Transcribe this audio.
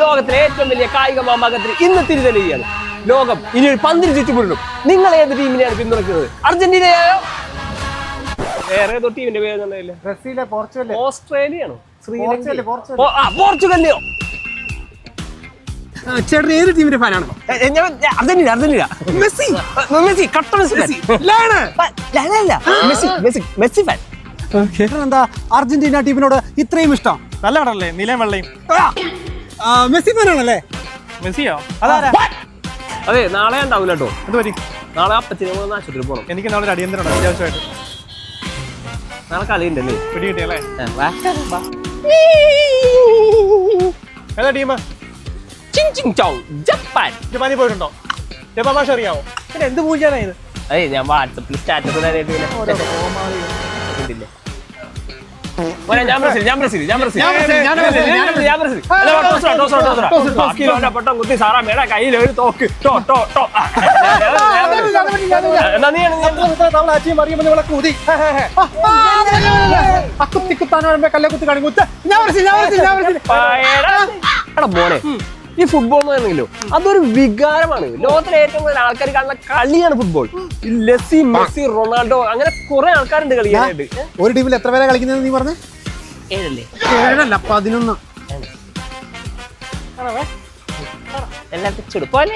ലോകത്തിലെ ഏറ്റവും വലിയ കായിക മാമാകത്തിൽ ഇന്ന് തിരിതെളിയാണ് ലോകം. ഇനി ഒരു പന്തിന് ചുറ്റുമുള്ളും. നിങ്ങൾ ഏത് ടീമിനെയാണ് പിന്തുണയ്ക്കുന്നത്? അർജന്റീനയോ വേറെ ഏതോ ടീമിന്റെ പേര്? ബ്രസീല്, പോർച്ചുഗൽ, ഓസ്ട്രേലിയയാണോ? പോർച്ചുഗലിയോ? ചേട്ടൻ ഏത് ടീമിന്റെ ഫാനാണ്? അർജന്റീന. അർജന്റീന. മെസ്സി. മെസ്സി കട്ട മെസ്സി. Messi fan. എന്താ അർജന്റീന ടീമിനോട് ഇത്രയും ഇഷ്ടം? നല്ല കടല്ലേ, നിലയും വെള്ളയും. മെസ്സി ഫാനാണല്ലേ? മെസ്സിയോ? അതാരാ? അതെ, നാളെ ഉണ്ടാവില്ല കേട്ടോ. എന്ത് പറ്റി? നാളെ അപ്പച്ചനെ ആശുപത്രിയിൽ പോകണം. എനിക്ക് നാളെ ഒരു അടിയന്തരം അത്യാവശ്യമായിട്ട്. നാളെ കളിയുണ്ടല്ലേ? പിടി കിട്ടിയല്ലേ? ഏതാ ടീം? ജപ്പാൻ. ജപ്പാനിൽ പോയിട്ടുണ്ടോ? ജപ്പാൻ ഭാഷ അറിയാവോ? പിന്നെ എന്ത് പൂജാനാ ഇത്? അതെ, ഞാൻ വാട്സപ്പിൽ സ്റ്റാറ്റസ് കയ്യിൽ ഒരു തോക്ക്. മോനെ, ഈ ഫുട്ബോൾ എന്ന് പറഞ്ഞല്ലോ അതൊരു വികാരമാണ്. ലോകത്തിലെ ഏറ്റവും കൂടുതൽ ആൾക്കാർ കാണുന്ന കളിയാണ് ഫുട്ബോൾ. മെസ്സി, റൊണാൾഡോ, അങ്ങനെ കുറെ ആൾക്കാരുണ്ട് കളിക്കാനായിട്ട്. ഒരു ടീമിൽ എത്ര പേരെ കളിക്കുന്നത് നീ പറഞ്ഞേ? 7 അല്ലേ? 7 അല്ല, 11. എല്ലാവർക്കും ചുടുപ്പോലെ.